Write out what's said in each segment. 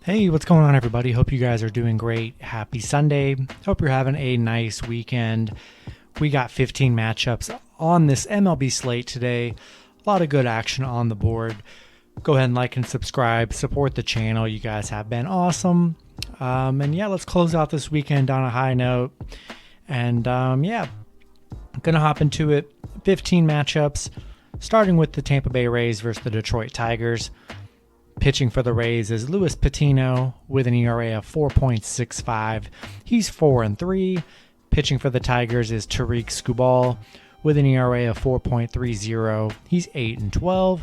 Hey, what's going on, everybody? Hope you guys are doing great. Happy Sunday. Hope you're having a nice weekend. We got 15 matchups on this MLB slate today. A lot of good action on the board. Go ahead and like and subscribe. Support the channel. You guys have been awesome. And yeah, let's close out this weekend on a high note. And yeah, gonna hop into it. 15 matchups, starting with the Tampa Bay Rays versus the Detroit Tigers. Pitching for the Rays is Luis Patino with an ERA of 4.65. He's 4-3. Pitching for the Tigers is Tarik Skubal with an ERA of 4.30. He's 8-12.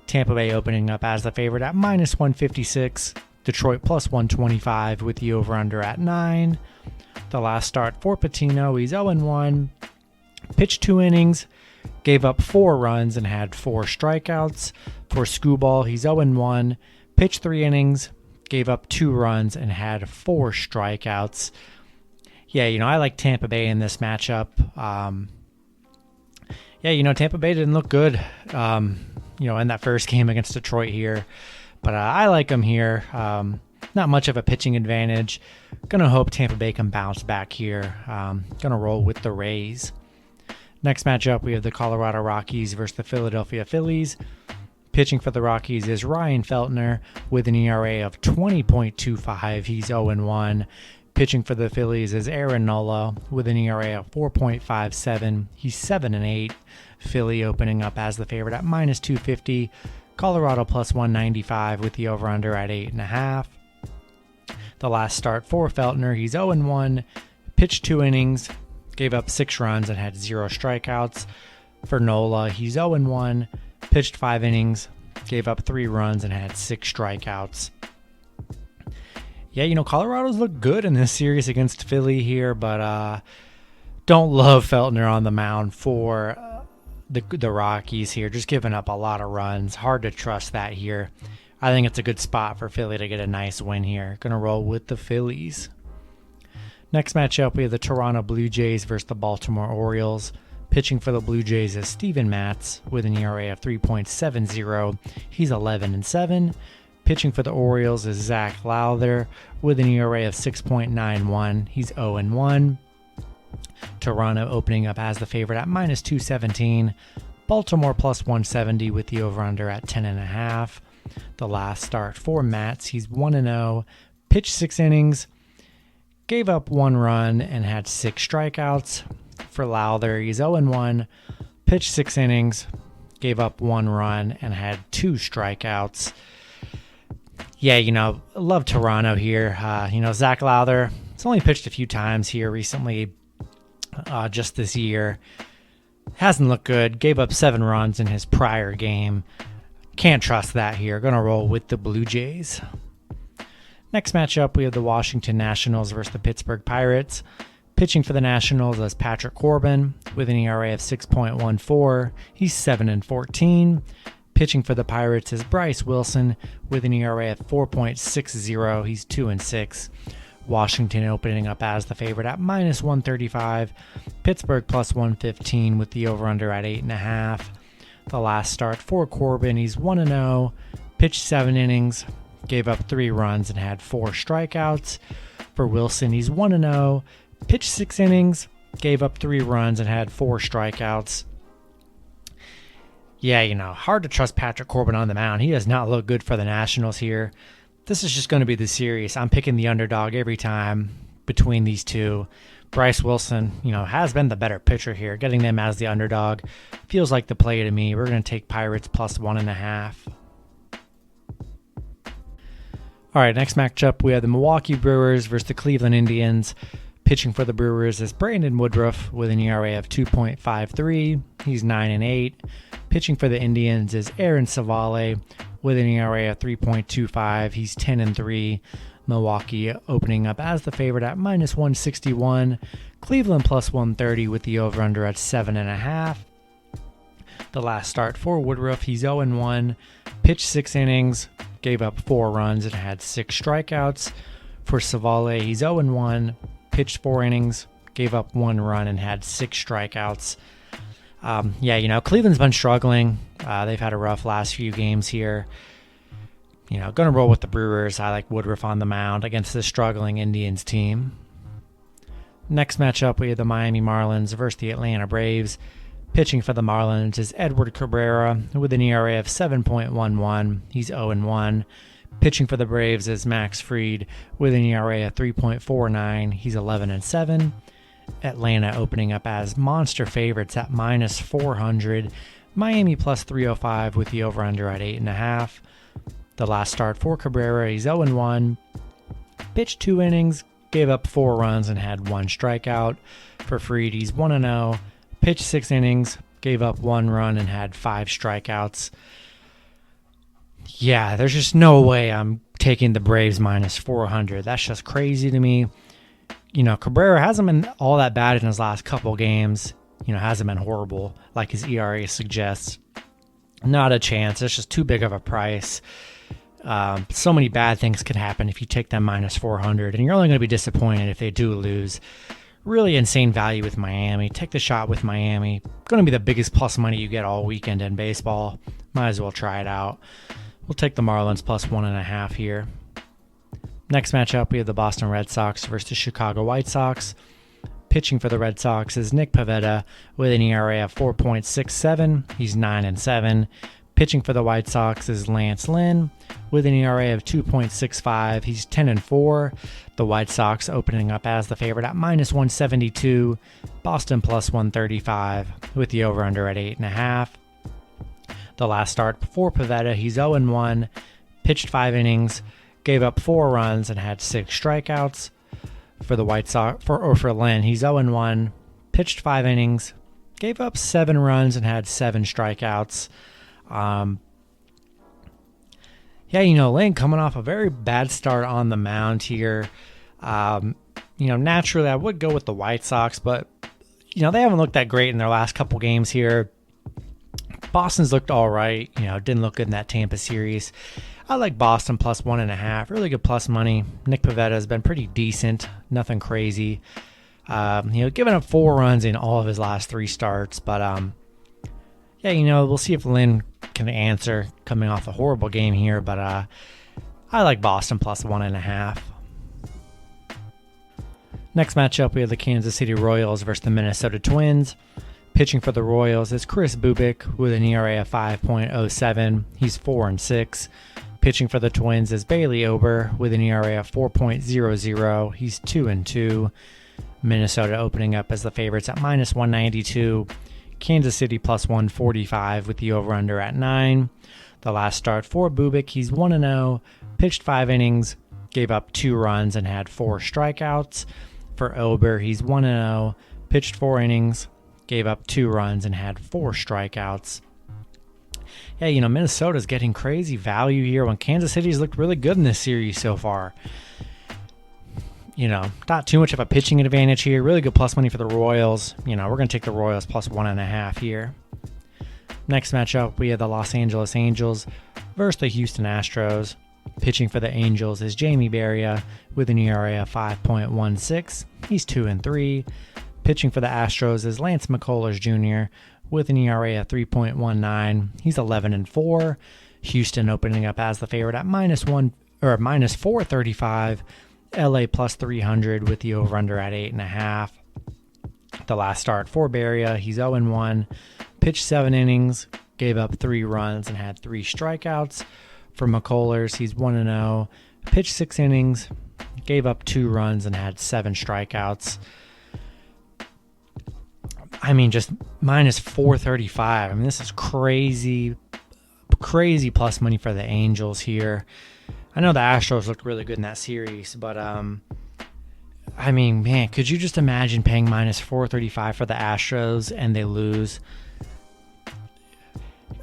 Tampa Bay opening up as the favorite at -156. Detroit +125 with the over-under at 9. The last start for Patino, he's 0-1. Pitched 2 innings, gave up 4 runs and had 4 strikeouts. For Skubal, he's 0-1, pitched 3 innings, gave up 2 runs and had 4 strikeouts. Yeah, I like Tampa Bay in this matchup. Tampa Bay didn't look good, in that first game against Detroit here. But I like them here. Not much of a pitching advantage. Gonna hope Tampa Bay can bounce back here. Gonna roll with the Rays. Next matchup, we have the Colorado Rockies versus the Philadelphia Phillies. Pitching for the Rockies is Ryan Feltner with an ERA of 20.25. He's 0-1. Pitching for the Phillies is Aaron Nola with an ERA of 4.57. He's 7-8. Philly opening up as the favorite at -250. Colorado +195 with the over-under at 8.5. The last start for Feltner, he's 0-1. Pitched 2 innings, gave up 6 runs and had 0 strikeouts. For Nola, he's 0-1. Pitched 5 innings, gave up 3 runs and had 6 strikeouts. Yeah, Colorado's looked good in this series against Philly here, but don't love Feltner on the mound for the Rockies here. Just giving up a lot of runs. Hard to trust that here. I think it's a good spot for Philly to get a nice win here. Gonna roll with the Phillies. Next matchup, we have the Toronto Blue Jays versus the Baltimore Orioles. Pitching for the Blue Jays is Steven Matz with an ERA of 3.70. He's 11-7. Pitching for the Orioles is Zach Lowther with an ERA of 6.91. He's 0-1. Toronto opening up as the favorite at -217. Baltimore +170 with the over-under at 10.5. The last start for Matz, he's 1-0. Pitched 6 innings, gave up 1 run and had 6 strikeouts. For Lowther, he's 0-1, pitched 6 innings, gave up 1 run and had 2 strikeouts. Yeah, love Toronto here. Zach Lowther, he's only pitched a few times here recently, just this year. Hasn't looked good. Gave up 7 runs in his prior game. Can't trust that here. Gonna roll with the Blue Jays. Next matchup, we have the Washington Nationals versus the Pittsburgh Pirates. Pitching for the Nationals is Patrick Corbin with an ERA of 6.14. He's 7-14. Pitching for the Pirates is Bryce Wilson with an ERA of 4.60. He's 2-6. Washington opening up as the favorite at -135. Pittsburgh +115 with the over-under at 8.5. The last start for Corbin, he's 1-0. Pitched 7 innings, gave up 3 runs and had 4 strikeouts. For Wilson, he's 1-0. Pitched 6 innings, gave up 3 runs and had 4 strikeouts. Yeah, hard to trust Patrick Corbin on the mound. He does not look good for the Nationals here. This is just going to be the series. I'm picking the underdog every time between these two. Bryce Wilson, has been the better pitcher here. Getting them as the underdog feels like the play to me. We're going to take Pirates +1.5. All right, next matchup, we have the Milwaukee Brewers versus the Cleveland Indians. Pitching for the Brewers is Brandon Woodruff with an ERA of 2.53. He's 9-8. Pitching for the Indians is Aaron Savale with an ERA of 3.25. He's 10-3. Milwaukee opening up as the favorite at -161. Cleveland +130 with the over-under at 7.5. The last start for Woodruff, he's 0-1. Pitched 6 innings, gave up 4 runs and had 6 strikeouts. For Savale, he's 0-1. Pitched 4 innings, gave up 1 run and had 6 strikeouts. Cleveland's been struggling. They've had a rough last few games here. Going to roll with the Brewers. I like Woodruff on the mound against the struggling Indians team. Next matchup, we have the Miami Marlins versus the Atlanta Braves. Pitching for the Marlins is Edward Cabrera with an ERA of 7.11. He's 0-1. Pitching for the Braves is Max Fried with an ERA of 3.49. He's 11-7. Atlanta opening up as monster favorites at minus 400. Miami plus 305 with the over-under at 8.5. The last start for Cabrera, he's 0-1. Pitched 2 innings, gave up 4 runs and had 1 strikeout. For Fried, he's 1-0. Pitched 6 innings, gave up 1 run and had 5 strikeouts. Yeah, there's just no way I'm taking the Braves minus 400. That's just crazy to me. Cabrera hasn't been all that bad in his last couple games. Hasn't been horrible like his ERA suggests. Not a chance. It's just too big of a price. So many bad things could happen if you take them minus 400, and you're only going to be disappointed if they do lose. Really insane value with Miami. Take the shot with Miami. Going to be the biggest plus money you get all weekend in baseball. Might as well try it out. We'll take the Marlins plus 1.5 here. Next matchup, we have the Boston Red Sox versus the Chicago White Sox. Pitching for the Red Sox is Nick Pivetta with an ERA of 4.67. He's 9-7. Pitching for the White Sox is Lance Lynn with an ERA of 2.65. He's 10-4. The White Sox opening up as the favorite at minus 172. Boston plus 135 with the over-under at 8.5. The last start for Pivetta, he's 0-1. Pitched 5 innings, gave up 4 runs and had 6 strikeouts. For the White Sox, for Lynn, he's 0-1. Pitched 5 innings, gave up 7 runs and had 7 strikeouts. Lynn coming off a very bad start on the mound here. Naturally I would go with the White Sox, but they haven't looked that great in their last couple games here. Boston's looked all right. Didn't look good in that Tampa series. I like Boston plus 1.5. Really good plus money. Nick Pivetta has been pretty decent. Nothing crazy. Giving up 4 runs in all of his last 3 starts. But, we'll see if Lynn can answer coming off a horrible game here. But I like Boston plus 1.5. Next matchup, we have the Kansas City Royals versus the Minnesota Twins. Pitching for the Royals is Chris Bubik with an ERA of 5.07. He's 4-6. Pitching for the Twins is Bailey Ober with an ERA of 4.00. He's 2-2. Minnesota opening up as the favorites at minus 192. Kansas City plus 145 with the over-under at 9. The last start for Bubik, he's 1-0. Pitched 5 innings, gave up 2 runs and had 4 strikeouts. For Ober, he's 1-0. Pitched 4 innings, gave up 2 runs and had 4 strikeouts. Minnesota's getting crazy value here when Kansas City's looked really good in this series so far. Not too much of a pitching advantage here. Really good plus money for the Royals. We're going to take the Royals plus 1.5 here. Next matchup, we have the Los Angeles Angels versus the Houston Astros. Pitching for the Angels is Jamie Barria with an ERA of 5.16. He's 2-3. Pitching for the Astros is Lance McCullers Jr. with an ERA of 3.19. He's 11-4. Houston opening up as the favorite at minus 435. LA plus 300 with the over-under at 8.5. The last start for Barria, he's 0-1. Pitched 7 innings, gave up 3 runs and had 3 strikeouts. For McCullers, he's 1-0. Pitched 6 innings, gave up 2 runs and had 7 strikeouts. Just minus 435. This is crazy plus money for the Angels here. I know the Astros looked really good in that series, but could you just imagine paying minus 435 for the Astros and they lose?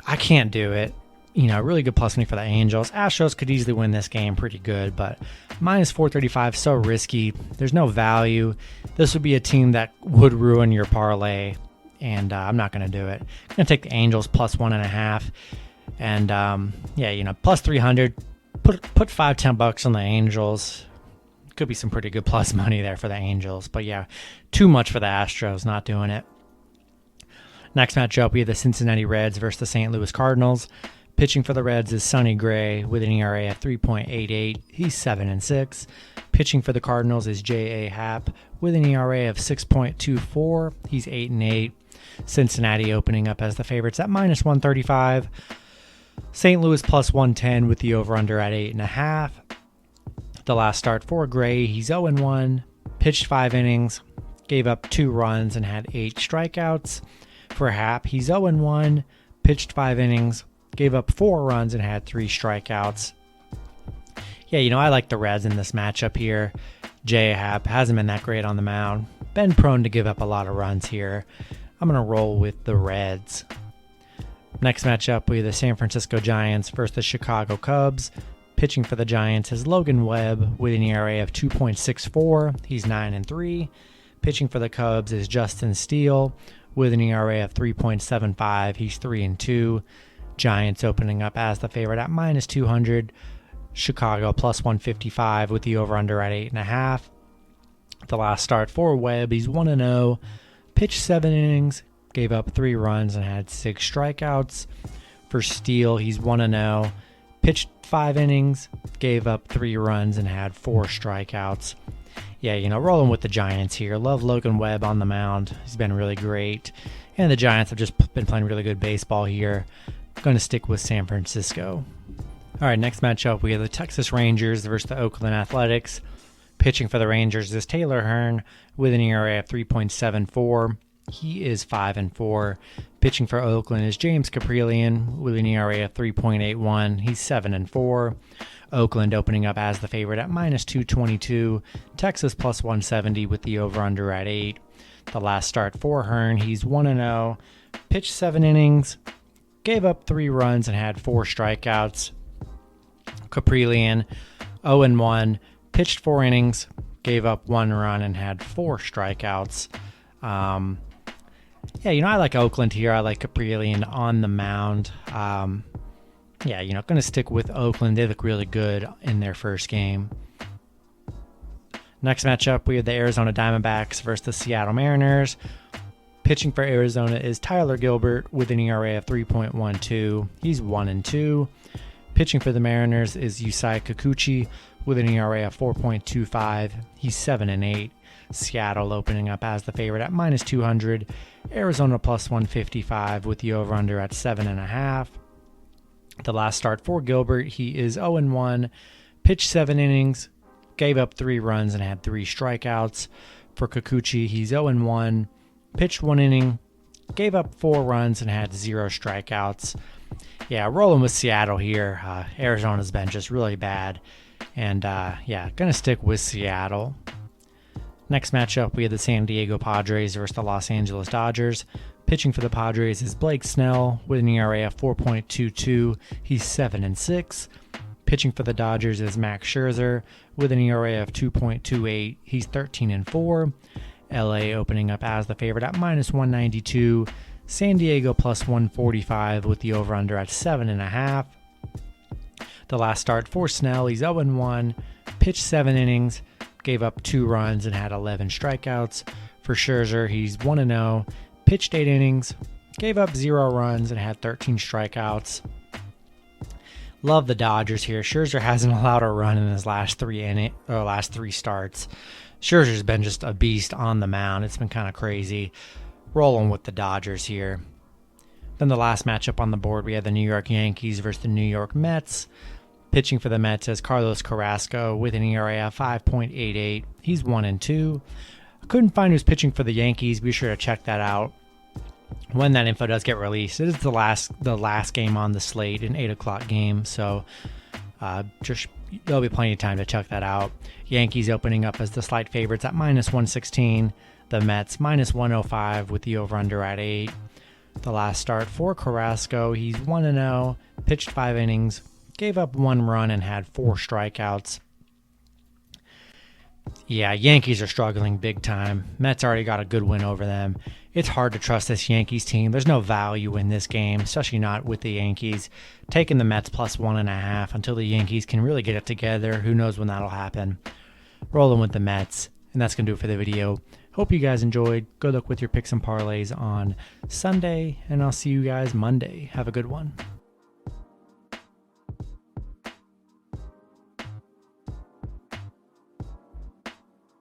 I can't do it. Really good plus money for the Angels. Astros could easily win this game pretty good, but minus 435, so risky. There's no value. This would be a team that would ruin your parlay, and I'm not going to do it. I'm going to take the Angels plus 1.5, and plus 300. Put $5-10 on the Angels. Could be some pretty good plus money there for the Angels, but too much for the Astros. Not doing it. Next matchup, we have the Cincinnati Reds versus the St. Louis Cardinals. Pitching for the Reds is Sonny Gray with an ERA of 3.88. He's 7-6. Pitching for the Cardinals is J.A. Happ with an ERA of 6.24. He's 8-8. Cincinnati opening up as the favorites at -135. St. Louis +110 with the over-under at 8.5. The last start for Gray, he's 0-1. Pitched 5 innings, gave up 2 runs, and had 8 strikeouts. For Happ, he's 0-1. Pitched 5 innings, gave up 4 runs, and had 3 strikeouts. Yeah, I like the Reds in this matchup here. J.A. Happ hasn't been that great on the mound. Been prone to give up a lot of runs here. I'm going to roll with the Reds. Next matchup, we have the San Francisco Giants versus the Chicago Cubs. Pitching for the Giants is Logan Webb with an ERA of 2.64. He's 9-3. Pitching for the Cubs is Justin Steele with an ERA of 3.75. He's 3-2. Giants opening up as the favorite at -200. Chicago +155 with the over-under at 8.5. The last start for Webb, he's 1-0. Pitched 7 innings, gave up 3 runs, and had 6 strikeouts. For Steele, he's 1-0. Pitched 5 innings, gave up 3 runs, and had 4 strikeouts. Yeah, rolling with the Giants here. Love Logan Webb on the mound. He's been really great. And the Giants have just been playing really good baseball here. Going to stick with San Francisco. All right, next matchup, we have the Texas Rangers versus the Oakland Athletics. Pitching for the Rangers is Taylor Hearn with an ERA of 3.74. He is 5-4. Pitching for Oakland is James Kaprielian with an ERA of 3.81. He's 7-4. Oakland opening up as the favorite at -222. Texas +170 with the over-under at 8. The last start for Hearn, he's 1-0. Pitched 7 innings, gave up 3 runs, and had 4 strikeouts. Kaprielian, 0-1. Pitched 4 innings, gave up 1 run, and had 4 strikeouts. I like Oakland here. I like Kaprielian on the mound. Going to stick with Oakland. They look really good in their first game. Next matchup, we have the Arizona Diamondbacks versus the Seattle Mariners. Pitching for Arizona is Tyler Gilbert with an ERA of 3.12. He's 1-2. Pitching for the Mariners is Yusei Kikuchi with an ERA of 4.25. He's 7-8. Seattle opening up as the favorite at -200. Arizona +155 with the over-under at 7.5. The last start for Gilbert, he is 0-1. Pitched 7 innings, gave up 3 runs, and had 3 strikeouts. For Kikuchi, he's 0-1. Pitched 1 inning, gave up 4 runs, and had 0 strikeouts. Yeah, rolling with Seattle here. Arizona's been just really bad. And, going to stick with Seattle. Next matchup, we have the San Diego Padres versus the Los Angeles Dodgers. Pitching for the Padres is Blake Snell with an ERA of 4.22. He's 7-6. Pitching for the Dodgers is Max Scherzer with an ERA of 2.28. He's 13-4. LA opening up as the favorite at -192. San Diego +145 with the over-under at 7.5. The last start for Snell, he's 0-1. Pitched 7 innings, gave up 2 runs, and had 11 strikeouts. For Scherzer, he's 1-0. Pitched 8 innings, gave up 0 runs, and had 13 strikeouts. Love the Dodgers here. Scherzer hasn't allowed a run in his last 3 starts. Scherzer's been just a beast on the mound. It's been kind of crazy. Rolling with the Dodgers here. Then the last matchup on the board, we have the New York Yankees versus the New York Mets. Pitching for the Mets is Carlos Carrasco with an ERA of 5.88. He's 1-2. I couldn't find who's pitching for the Yankees. Be sure to check that out when that info does get released. It is the last game on the slate, an 8 o'clock game, so there'll be plenty of time to check that out. Yankees opening up as the slight favorites at -116. The Mets -105 with the over-under at 8. The last start for Carrasco, he's 1-0, pitched 5 innings, gave up 1 run, and had 4 strikeouts. Yeah, Yankees are struggling big time. Mets already got a good win over them. It's hard to trust this Yankees team. There's no value in this game, especially not with the Yankees. Taking the Mets +1.5 until the Yankees can really get it together. Who knows when that'll happen. Rolling with the Mets. And that's going to do it for the video. Hope you guys enjoyed. Good luck with your picks and parlays on Sunday, and I'll see you guys Monday. Have a good one.